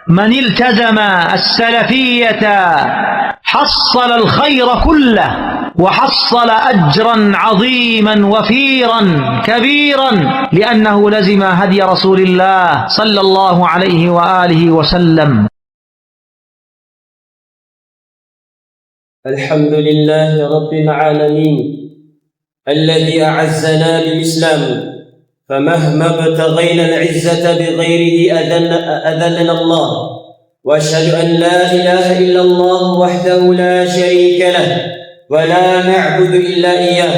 من التزم السلفية حصل الخير كله وحصل أجرا عظيما وفيرا كبيرا لأنه لزم هدي رسول الله صلى الله عليه وآله وسلم. الحمد لله رب العالمين الذي أعزنا بالإسلام، فمهما ابتغينا العزة بغيره أذلنا الله. وأشهد أن لا إله إلا الله وحده لا شريك له ولا نعبد إلا إياه،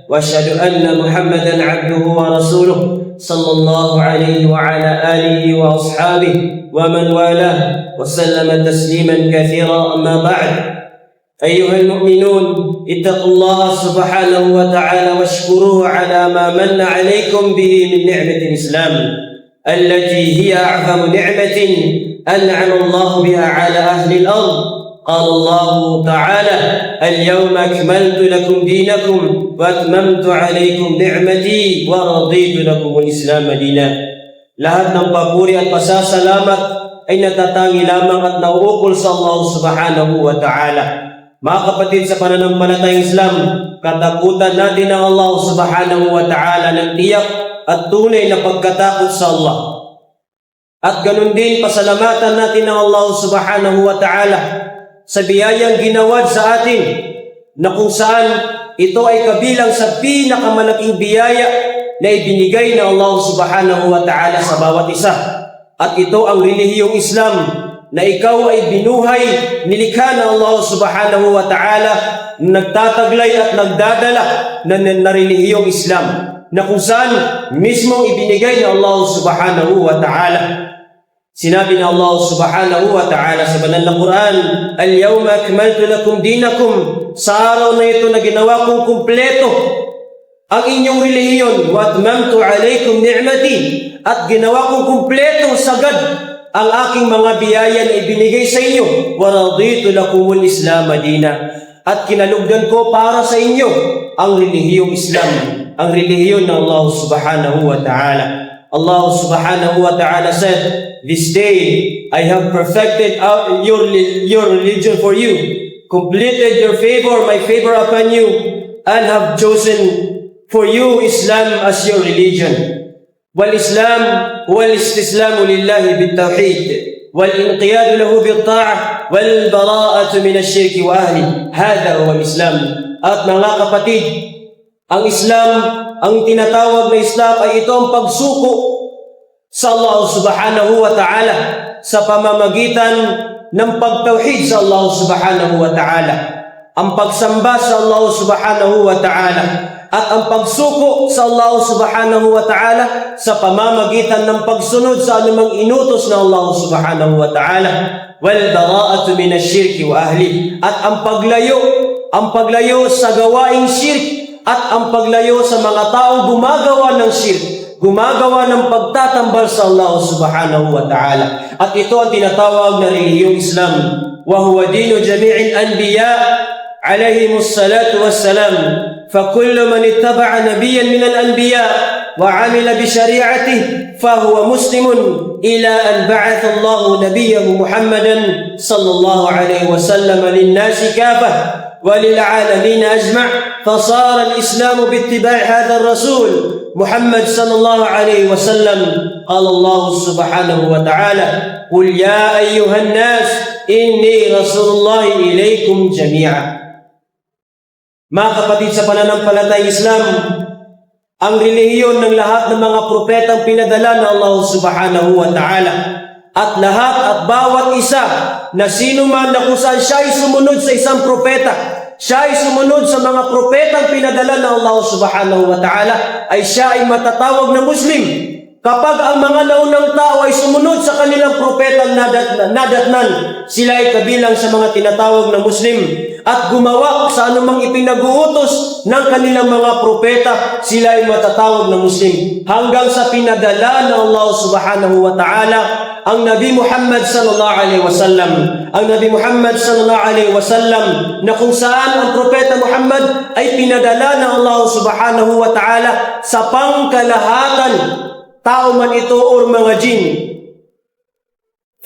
وأشهد أن محمدا عبده ورسوله صلى الله عليه وعلى آله وأصحابه ومن والاه وسلم تسليما كثيرا. أما بعد، أيها المؤمنون، اتقوا الله سبحانه وتعالى واشكروه على ما من عليكم به من نعمة الإسلام التي هي أعظم نعمة أنعم الله بها على أهل الأرض. قال الله تعالى: اليوم أكملت لكم دينكم وأتممت عليكم نعمتي ورضيت لكم الإسلام دينا. Lahat ng papuri at pasasalamat ay natatangi lamang at nauukol sa Allah subhanahu wa ta'ala. Mga kapatid sa pananampalatayang Islam, katakutan natin ang Allah subhanahu wa ta'ala ng tiyak at tunay na pagkatakot sa Allah. At ganun din, pasalamatan natin ang Allah subhanahu wa ta'ala sa biyayang ginawad sa atin, na kung saan ito ay kabilang sa pinakamalaking biyaya na ibinigay ng Allah subhanahu wa ta'ala sa bawat isa. At ito ang relihiyong Islam, na ikaw ay binuhay, nilikha ng Allah subhanahu wa ta'ala, nagtataglay at nagdadala na relihiyong Islam, na kung saan mismong ibinigay ng Allah subhanahu wa ta'ala. Sinabi ng Allah subhanahu wa ta'ala sa banal na Quran: "Al-yawma akmaltu lakum dinakum." Sa araw na ito na ginawa kong kumpleto ang inyong relihiyon, wa atmamtu alaykum ni'mati, at ginawa kong kumpleto sagad ang aking mga biyaya na ibinigay sa inyo, wa raditu lakumul Islam dina, at kinalugdan ko para sa inyo ang relihiyong Islam, ang relihiyon ng Allah subhanahu wa ta'ala. Allah subhanahu wa ta'ala said, "This day I have perfected your religion for you, completed your favor, my favor upon you, and have chosen for you Islam as your religion. والإسلام هو الاستسلام لله بالتوحيد والانقياد له بالطاعة والبراءة من الشرك وأهله. هذا هو الإسلام." At mga kapatid, ang Islam, ang tinatawag na Islam ay ito ang pagsuko sa Allah subhanahu wa ta'ala sa pamamagitan ng pagtauhid sa Allah subhanahu wa ta'ala, ang pagsamba sa Allah subhanahu wa ta'ala, at ang pagsuko sa Allah subhanahu wa ta'ala sa pamamagitan ng pagsunod sa anumang inutos ng Allah subhanahu wa ta'ala, wal bara'atu min ash-shirki wa ahli, at ang paglayo sa gawaing shirk, at ang paglayo sa mga taong gumagawa ng shirk, gumagawa ng pagtatambal sa Allah subhanahu wa ta'ala. At ito ang tinatawag na relihiyong Islam, wa huwa dinu jami'il anbiya alayhimus salatu wassalam. فكل من اتبع نبيا من الأنبياء وعمل بشريعته فهو مسلم إلى أن بعث الله نبيه محمدا صلى الله عليه وسلم للناس كافة وللعالمين أجمع. فصار الإسلام باتباع هذا الرسول محمد صلى الله عليه وسلم. قال الله سبحانه وتعالى: قل يا أيها الناس إني رسول الله إليكم جميعا. Mga kapatid sa pananampalatayang Islam, ang relihiyon ng lahat ng mga propetang pinadala ng Allah subhanahu wa ta'ala, at lahat at bawat isa na sino man na kung saan siya ay sumunod sa isang propeta, siya ay sumunod sa mga propetang pinadala ng Allah subhanahu wa ta'ala, ay siya ay matatawag na Muslim. Kapag ang mga naunang tao ay sumunod sa kanilang propetang nadatnan, sila ay kabilang sa mga tinatawag na Muslim. At gumawa sa anumang ipinag-uutos ng kanilang mga propeta, sila ay matatawag na Muslim. Hanggang sa pinadala ng Allah subhanahu wa ta'ala ang Nabi Muhammad sallallahu alaihi wasallam. Ang Nabi Muhammad sallallahu alaihi wasallam, na kung saan ang propeta Muhammad ay pinadala ng Allah subhanahu wa ta'ala sa pangkalahatan, tao man ito o mga jin.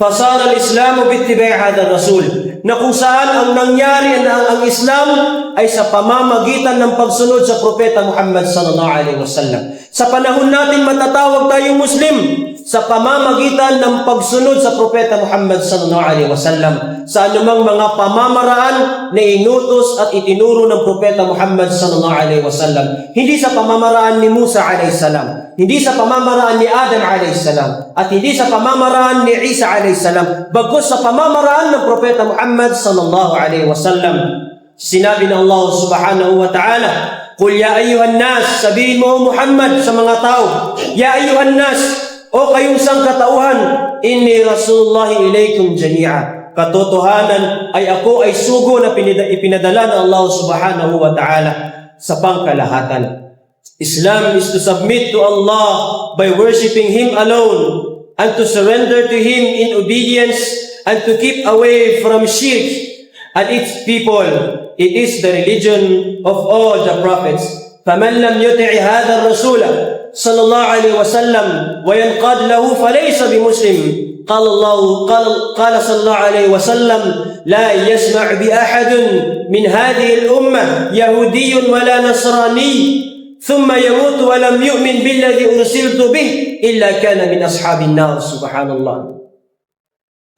fasara al-Islamu bittibai' hadha ar-rasul, na kung saan ang nangyari na ang Islam ay sa pamamagitan ng pagsunod sa Propeta Muhammad sallallahu alaihi wasallam. Sa panahon natin matatawag tayong Muslim sa pamamagitan ng pagsunod sa Propeta Muhammad sallallahu alaihi wasallam sa anumang mga pamamaraan na inutos at itinuro ng Propeta Muhammad sallallahu alaihi wasallam. Hindi sa pamamaraan ni Musa alaihi salam, hindi sa pamamaraan ni Adam alaihi salam, at hindi sa pamamaraan ni Isa alaihi salam, bagkus sa pamamaraan ng Propeta Muhammad sallallahu alaihi wasallam. Sinabi ng Allah subhanahu wa ta'ala, "Qul ya ayyuhan nas," sabihin mo Muhammad sa mga tao, "Ya ayyuhan nas, o kayong sangkatauhan, inni rasulullahi ilaykum jami'a." Katotohanan ay ako ay sugo na ipinadala ng Allah subhanahu wa ta'ala sa pangkalahatan. Islam is to submit to Allah by worshiping Him alone and to surrender to Him in obedience and to keep away from shirk and its people. It is the religion of all the prophets. فَمَنْ لَمْ يُطِعِ هَذَا الرَّسُولَ صلى الله عليه وسلم وينقاد له فليس بمسلم. قال صلى الله عليه وسلم: لا يسمع بأحد من هذه الأمة يهودي ولا نصراني ثم يموت ولم يؤمن بالذي أرسلت به إلا كان من أصحاب النار. سبحان الله.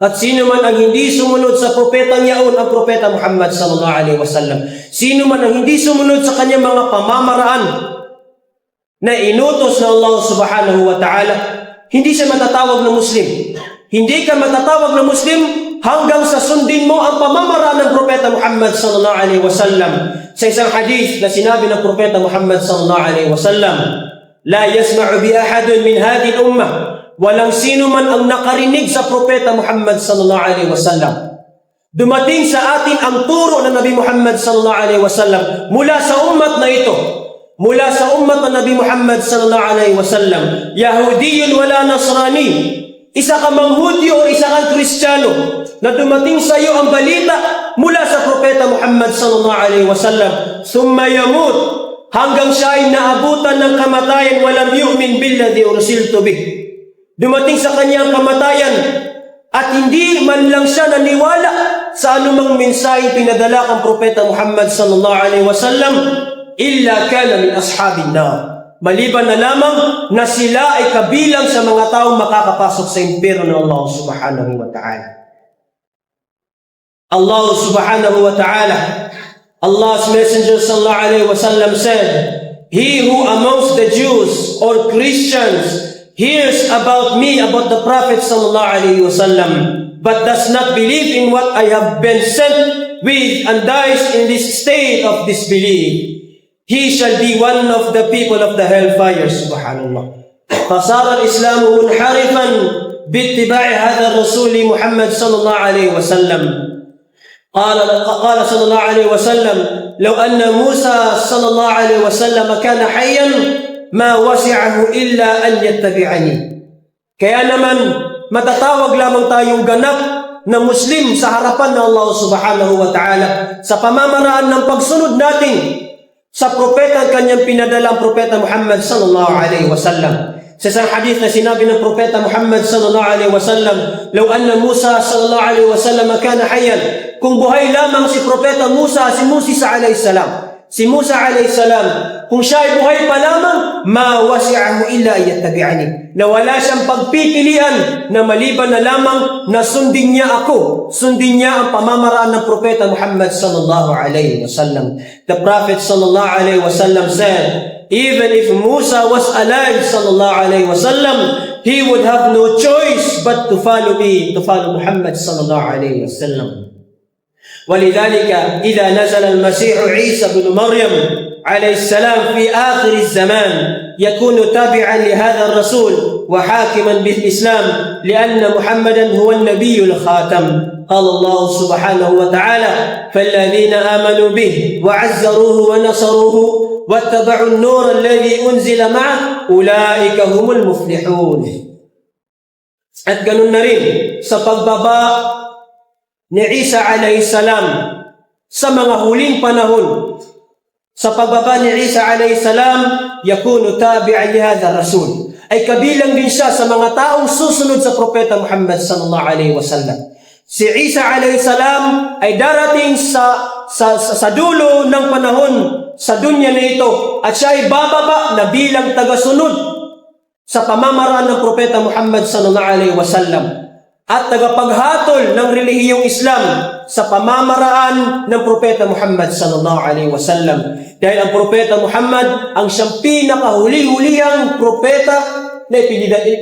At sino man ang hindi sumunod sa propetang yaon, ang propeta Muhammad sallallahu alaihi wasallam, sino man ang hindi sumunod sa kanyang mga pamamaraan na inutos ng Allah subhanahu wa ta'ala, hindi siya matatawag na Muslim. Hindi ka matatawag na Muslim hanggang sa sundin mo ang pamamaraan ng propeta Muhammad sallallahu alaihi wasallam. Sa isang hadith na sinabi ng propeta Muhammad sallallahu alaihi wasallam, "La yasma'u bi ahadin min hadhihi al-ummah." Walang sino man ang nakarinig sa propeta Muhammad sallallahu alaihi wasallam. Dumating sa atin ang turo ng Nabi Muhammad sallallahu alaihi wasallam mula sa ummat na ito, mula sa ummat ng Nabi Muhammad sallallahu alaihi wasallam, Yahudiyun wala Nasrani, isa ka mang Hudyo o isa kang Kristiyano, na dumating sa iyo ang balita mula sa propeta Muhammad sallallahu alaihi wasallam, thumma yamut, hanggang siya ay naabutan ng kamatayan, walam yu'min billadhi ursiltu bih. Dumating sa kanya ang kamatayan at hindi man lang siya naniwala sa anumang mensahe pinadala kang propeta Muhammad sallallahu alaihi wasallam, illa kana min ashabin nar, maliban na lamang na sila ay kabilang sa mga taong makakapasok sa impyerno ng Allah subhanahu wa ta'ala. Allah subhanahu wa ta'ala, Allah's Messenger sallallahu alaihi wasallam said, "He who amongst the Jews or Christians hears about me, about the Prophet sallallahu alaihi wasallam, but does not believe in what I have been sent with and dies in this state of disbelief, he shall be one of the people of the hellfire." Subhanallah. فصار الإسلام منحرفا باتباع هذا الرسول محمد صلى الله عليه وسلم. قال صلى الله عليه وسلم: لو أن موسى صلى الله عليه وسلم كان حيا ma wasi'ahu illa an yattabi'ani. Kaya naman matatawag lamang tayong ganap na Muslim sa harapan ng Allah subhanahu wa ta'ala sa pamamaraan ng pagsunod natin sa propeta at kanyang pinadalang propeta Muhammad sallallahu alaihi wasallam. Sa isang hadith na sinabi ng propeta Muhammad sallallahu alaihi wasallam, "Law anna Musa sallallahu alaihi wasallam kana hayyan," kung buhay lamang si propeta Musa, si Moses alaihi salam, si Musa alayhi salam, kung siya ay buhay pa lamang, ma wasi'ahu illa yattabi'ani, na wala siyang pagpipilian na maliban na lamang na sundin niya ako, sundin niya ang pamamaraan ng propeta Muhammad sallallahu alayhi wasallam. The Prophet sallallahu alayhi wasallam said, even if Musa was alive sallallahu alayhi wasallam, he would have no choice but to follow me, to follow Muhammad sallallahu alayhi wasallam. ولذلك إذا نزل المسيح عيسى بن مريم عليه السلام في آخر الزمان يكون تابعا لهذا الرسول وحاكما بالإسلام، لأن محمدا هو النبي الخاتم. قال الله سبحانه وتعالى: فالذين آمنوا به وعزروه ونصروه واتبعوا النور الذي أنزل معه أولئك هم المفلحون. At ganun na rin sa pagbaba ni Isa alayhi salam sa mga huling panahon. Sa pagbaba ni Isa alayhi salam, yakunu tabi'an li hadha rasul, ay kabilang din siya sa mga taong susunod sa Propeta Muhammad sallallahu alaihi wasallam. Si Isa alayhi salam ay darating sa dulo ng panahon sa dunya na ito at siya ay bababa na bilang tagasunod sa pamamaraan ng Propeta Muhammad sallallahu alaihi wasallam at tagapaghatol ng relihiyong Islam sa pamamaraan ng Propeta Muhammad sallallahu alaihi wasallam. Dahil ang Propeta Muhammad ang siyang pinakahuli-hulihang propeta na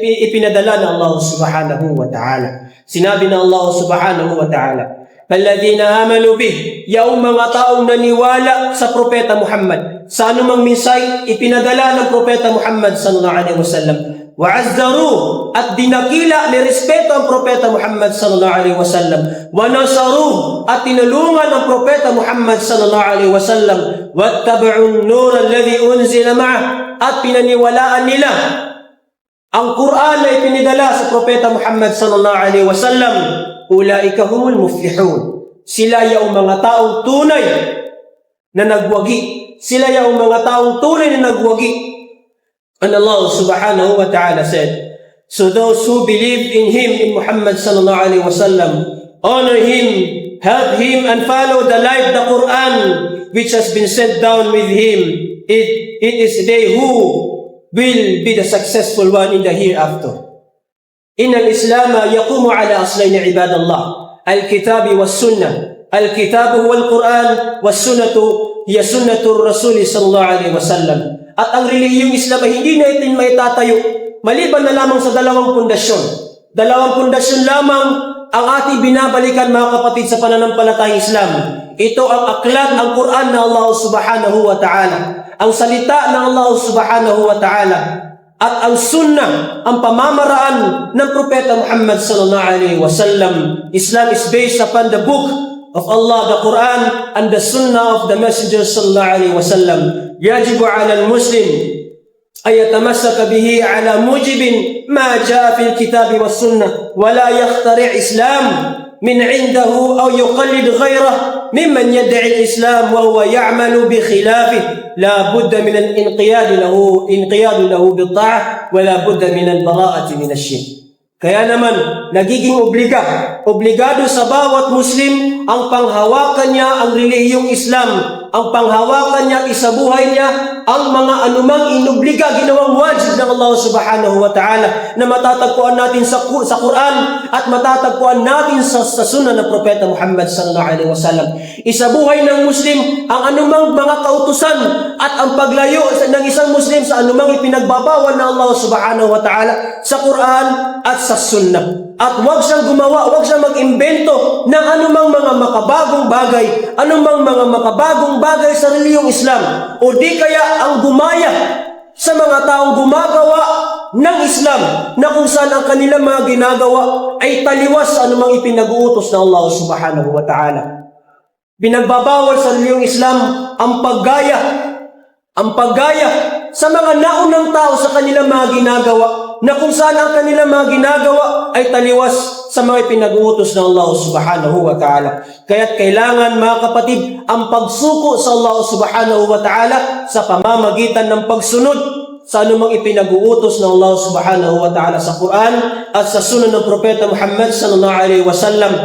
ipinadala ng Allah subhanahu wa ta'ala. Sinabi ng Allah subhanahu wa ta'ala, "Alladhina amanu bih," yung mga taong naniwala sa Propeta Muhammad, sa anumang minsay ipinadala ng Propeta Muhammad sallallahu alaihi wasallam, wa'azzaru, at dinakila, nirespeto ang Propeta Muhammad sallallahu alaihi wasallam, wa nasaru, at tinulungan ang Propeta Muhammad sallallahu alaihi wasallam, wattaba'un nur alladhi unzila ma'ah, at pinaniwalaan nila ang Quran na ipinadala sa Propeta Muhammad sallallahu alaihi wasallam, ulaika humul muflihun. Sila yung mga taong tunay na nagwagi. Sila yung mga taong tunay na nagwagi. And Allah subhanahu wa ta'ala said, so those who believe in Him, in Muhammad sallallahu alaihi wasallam, honor Him, help Him, and follow the light, the Quran, which has been sent down with Him. It is they who will be the successful one in the hereafter. إن الإسلام يقوم على أصلين عباد الله، الكتاب والسنة. الكتاب هو القرآن والسنة هي سنة الرسول صلى الله عليه وسلم. At ang relihiyong Islam ay hindi natin maitatayo maliban na lamang sa dalawang pundasyon. Dalawang pundasyon lamang ang ating binabalikan, mga kapatid, sa pananampalatayang Islam. Ito ang aklat, ang Quran na Allah subhanahu wa ta'ala, ang salita ng Allah subhanahu wa ta'ala, at ang sunnah, ang pamamaraan ng Propeta Muhammad sallallahu alaihi wasallam. Islam is based upon the book of Allah, the Quran, and the sunnah of the Messenger sallallahu alaihi wasallam. Yajibu ala al-Muslim ay yatamassaka bihi ala mujibin ma jaa fi al-kitab wa sunnah wa la yakhtari' Islam min 'indahu aw yuqallid ghayrah mimman yad'i al-Islam wa huwa ya'malu bi khilafihi. La budda min al-inqiyad lahu bi-ta'ah wa la budda min al-bara'ati min ash-shirk. Kaya naman, nagiging obligado sa bawat Muslim ang panghawakan niya ang relihiyong Islam, ang panghawakan niya, isabuhay niya ang mga anumang inobliga, ginawang wajib ng Allah subhanahu wa ta'ala na matatagpuan natin sa Quran at matatagpuan natin sa sunnah ng Propeta Muhammad sallallahu alaihi wasallam. Isabuhay ng Muslim ang anumang mga kautusan at ang paglayo ng isang Muslim sa anumang ipinagbabawal ng Allah subhanahu wa ta'ala sa Quran at sa sunnah. At huwag siyang gumawa, huwag siyang mag-imbento ng anumang mga makabagong bagay sa relihiyong Islam, o di kaya ang gumaya sa mga taong gumagawa ng Islam na kung saan ang kanilang mga ginagawa ay taliwas sa anumang ipinag-uutos ng Allah subhanahu wa ta'ala. Binagbabawal sa relihiyong Islam ang paggaya sa mga naunang tao sa kanilang mga ginagawa, na kung saan ang kanilang mga ginagawa ay taliwas sa mga ipinag-uutos ng Allah subhanahu wa ta'ala. Kaya't kailangan, mga kapatid, ang pagsuko sa Allah subhanahu wa ta'ala sa pamamagitan ng pagsunod sa anumang ipinag-uutos ng Allah subhanahu wa ta'ala sa Quran at sa sunnah ng Propeta Muhammad sallallahu alaihi wasallam.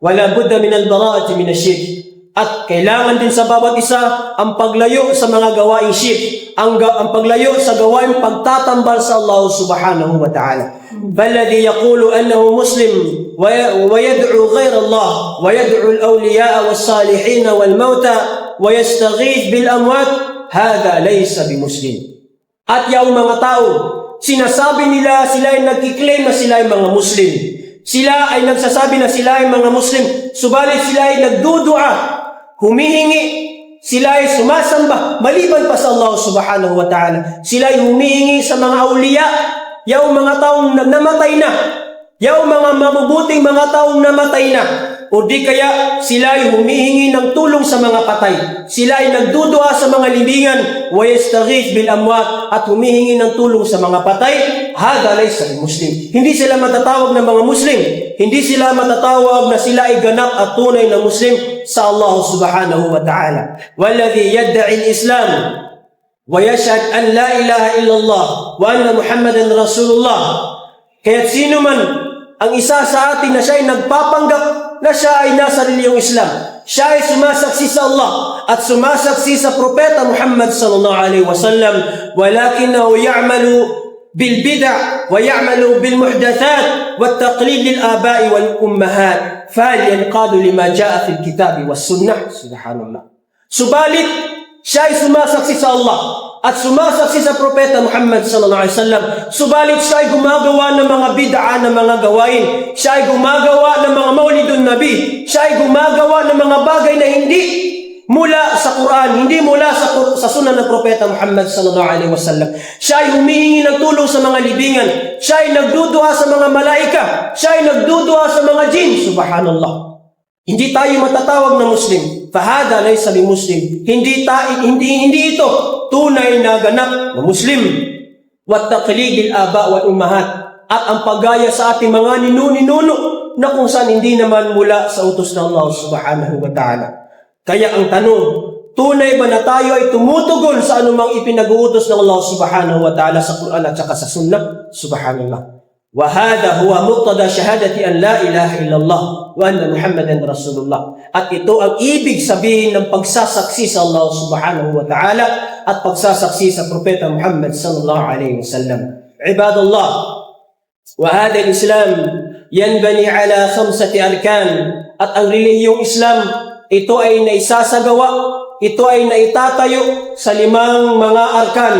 Wala budda min al-bara'ati min ash-shirk. At kailangan din sa bawat isa ang paglayo sa mga gawaing shirk, ang paglayo sa gawaing pagtatambal sa Allah subhanahu wa ta'ala. Balladhi yaqulu annahu muslim wa yad'u ghayra Allah wa yad'u al-awliya'a was-salihin wal-mauta wa yastaghith bil amwat, hadha laysa bimuslim. At yung mga tao, sinasabi nila, sila ay nagkiklaim na sila ay mga Muslim. Sila ay nagsasabi na sila ay mga Muslim, subalit sila ay nagdudua, humihingi, sila ay sumasamba maliban pa sa Allah subhanahu wa ta'ala. Sila ay humihingi sa mga awliya, yung mga taong namatay na, yung mga mabubuting mga taong namatay na, o di kaya sila ay humihingi ng tulong sa mga patay. Sila ay nagdudua sa mga libingan, wa yastaghith bil amwat, at humihingi ng tulong sa mga patay. Hada laysa muslim. Hindi sila matatawag ng mga Muslim. Hindi sila matatawag na sila ay ganap at tunay na Muslim sa Allah subhanahu wa ta'ala. Walladhi yadda'i al-Islam ويشهد أن لا إله إلا الله وأن محمدا رسول الله. Kaya't sino man ang isa sa atin na siya ay nagpapanggap na siya ay nasa reliyong Islam, siya ay sumasaksi sa Allah at sumasaksi sa Propeta Muhammad sallallahu alaihi wasallam, walakinahu ya'malu bil bid'a wa ya'malu bil muhdathat wat taqlid lil aba'i wal ummahat falyanqadu lima ja'a fil kitabi was sunnah. Subhanallah. Subalit siya ay sumasaksi sa Allah at sumasaksi sa Propeta Muhammad sallallahu alaihi wasallam. Subalit siya ay gumagawa ng mga bid'a na mga gawain. Siya ay gumagawa ng mga maulidun nabi. Siya ay gumagawa ng mga bagay na hindi mula sa Quran, hindi mula sa sunan ng Propeta Muhammad sallallahu alaihi wasallam. Siya ay humihingi ng tulong sa mga libingan. Siya ay nagduduha sa mga malaika. Siya ay nagduduha sa mga jin. Subhanallah. Hindi tayo matatawag na Muslim. Fahada laysa bi Muslim. Hindi ito tunay na ganap na Muslim. Wat taqlidil aba wal ummahat, at ang paggaya sa ating mga ninuno na kung saan hindi naman mula sa utos ng Allah subhanahu wa ta'ala. Kaya ang tanong, tunay ba na tayo ay tumutugon sa anumang ipinag-uutos ng Allah subhanahu wa ta'ala sa Quran at saka sa Sunnah? Subhanallah. وهذا هو مقتضى شهادة أن لا إله إلا الله وأن محمدا رسول الله. At ito ang ibig sabihin ng pagsasaksi sa Allah subhanahu wa ta'ala at pagsasaksi sa Propeta Muhammad sallallahu alayhi wa sallam. Ibadallah, وهذا الإسلام ينبني على 5 أركان. At ang relihiyong Islam, ito ay naisasagawa, ito ay naitatayo sa 5 mga arkan,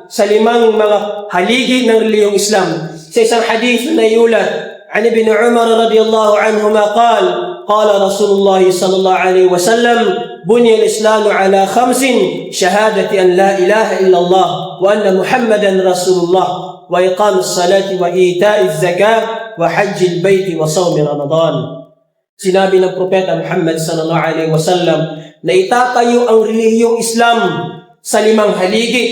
sa 5 mga haligi ng relihiyong Islam. Sa isang hadith na iulat an Ibn Umar radiyallahu anhuma qala Rasulullah sallallahu alaihi wasallam, bunya al-Islam ala 5: shahadati an la ilaha illallah wa anna Muhammadan Rasulullah wa iqamus salati wa ita'iz zakah wa hajjil baiti wa sawmi Ramadan. Sinabi ng Propeta Muhammad sallallahu alaihi wasallam na itatayo ang relihiyong Islam sa 5 haligi.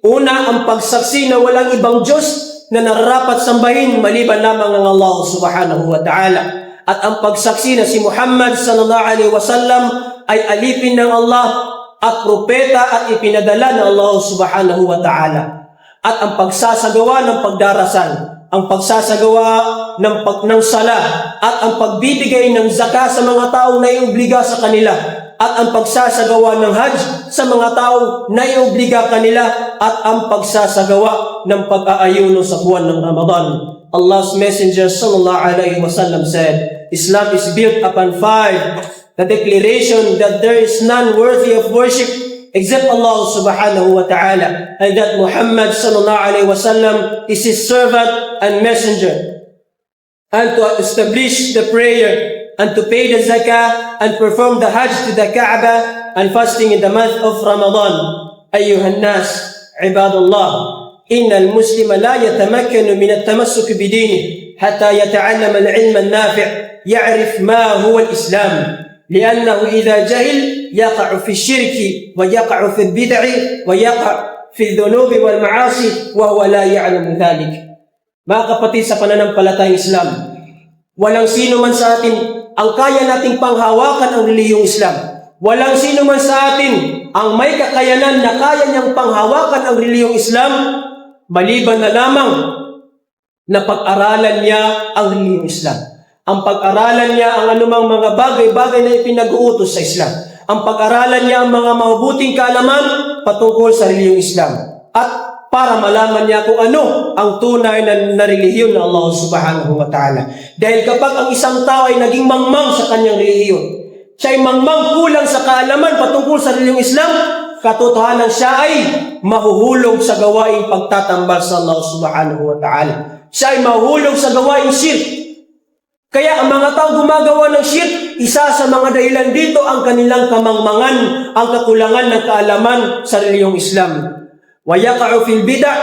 Una, ang pagsaksi na walang ibang Diyos na nararapat sambahin maliban lamang ng Allah subhanahu wa ta'ala, at ang pagsaksi na si Muhammad sallallahu alaihi wasallam ay alipin ng Allah at propeta at ipinadala ng Allah subhanahu wa ta'ala, at ang pagsasagawa ng pagdarasal, ang pagsasagawa ng sala, at ang pagbibigay ng zakah sa mga taong naiubliga sa kanila, at ang pagsasagawa ng hajj sa mga taong naiubliga kanila, at ang pagsasagawa ng pag-aayuno sa buwan ng Ramadan. Allah's Messenger sallallahu alaihi wasallam said, Islam is built upon 5: the declaration that there is none worthy of worship except Allah subhanahu wa ta'ala, and that Muhammad sallallahu alaihi wasallam is his servant and messenger, and to establish the prayer, and to pay the zakah, and perform the hajj to the Kaaba, and fasting in the month of Ramadan. Ayyuhan nas, ibadallah, إن المسلم لا يتمكن من التمسك بدينه حتى يتعلم العلم النافع، يعرف ما هو الإسلام، لأنه إذا جهل يقع في الشرك ويقع في البدع ويقع في الذنوب والمعاصي وهو لا يعلم ذلك. Mga kapatid sa pananampalatayang Islam, walang sino man sa atin ang kaya nating panghawakan ang relihiyong Islam. Walang sino man sa atin ang may kakayanan na kaya niyang panghawakan ang relihiyong Islam maliban na lamang na pag-aralan niya ang relihiyong Islam. Ang pag-aralan niya ang anumang mga bagay-bagay na ipinag-uutos sa Islam. Ang pag-aralan niya ang mga mabubuting kaalaman patungkol sa relihiyong Islam. At para malaman niya kung ano ang tunay na relihiyon ng Allah subhanahu wa ta'ala. Dahil kapag ang isang tao ay naging mangmang sa kanyang relihiyon, siya ay mangmang kulang sa kaalaman patungkol sa relihiyong Islam, katotohanan siya ay mahuhulog sa gawaing pagtatambal sa Allah subhanahu wa ta'ala. Siya ay mahuhulog sa gawaing shirk. Kaya ang mga tao gumagawa ng shirk, isa sa mga dahilan dito ang kanilang kamangmangan, ang kakulangan ng kaalaman sa relihiyong Islam. Wa yaqa'u fil bid'a,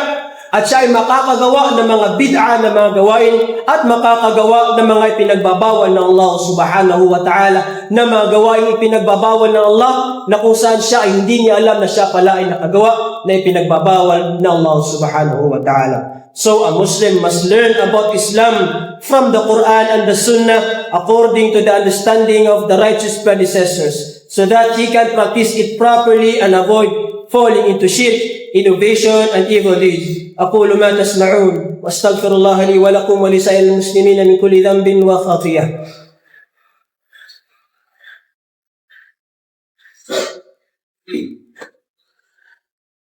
at siya ay makakagawa ng mga bid'a na mga gawain, at makakagawa ng mga ipinagbabawal ng Allah subhanahu wa ta'ala, na mga gawain ipinagbabawal ng Allah na kung saan siya ay hindi niya alam na siya pala ay nakagawa na ipinagbabawal ng Allah subhanahu wa ta'ala. So a Muslim must learn about Islam from the Quran and the Sunnah according to the understanding of the righteous predecessors, so that he can practice it properly and avoid falling into shirk, innovation, and evil deeds. أقول ما تسمعون واستغفر الله لي ولكم ولسائر المسلمين من كل ذنب وخطيئة.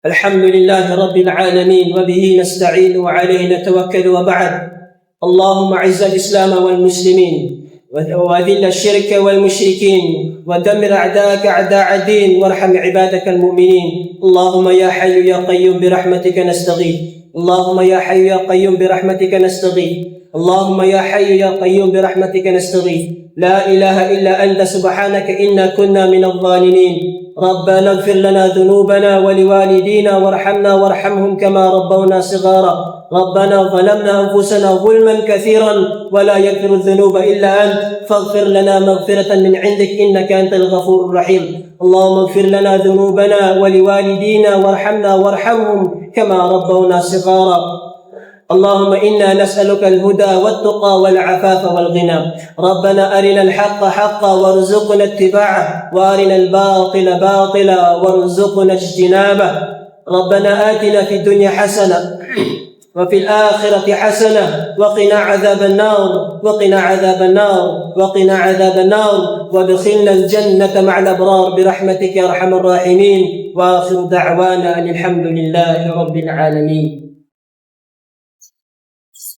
الحمد لله رب العالمين وبه نستعين وعليه نتوكل وبعد. اللهم أعز الإسلام والمسلمين وأذل الشرك والمشركين ودمر أعداءك أعداء الدين وارحم عبادك المؤمنين. اللهم يا حي يا قيوم برحمتك نستغيث. اللهم يا حي يا قيوم برحمتك نستغيث. اللهم يا حي يا قيوم برحمتك نستغيث. لا إله إلا أنت سبحانك إنا كنا من الظالمين. ربنا اغفر لنا ذنوبنا ولوالدينا وارحمنا وارحمهم كما ربونا صغارا. ربنا ظلمنا أنفسنا ظلما كثيرا ولا يغفر الذنوب إلا أنت فاغفر لنا مغفرة من عندك إنك أنت الغفور الرحيم. اللهم اغفر لنا ذنوبنا ولوالدينا وارحمنا وارحمهم كما ربونا صغارا. اللهم إنا نسألك الهدى والتقى والعفاف والغنى. ربنا أرنا الحق حقا وارزقنا اتباعه وأرنا الباطل باطلا وارزقنا اجتنابه. ربنا آتنا في الدنيا حسنة وفي الآخرة حسنة وقنا عذاب النار وقنا عذاب النار وقنا عذاب النار وادخلنا الجنة مع الأبرار برحمتك يا أرحم الراحمين. وآخر دعوانا أن الحمد لله رب العالمين.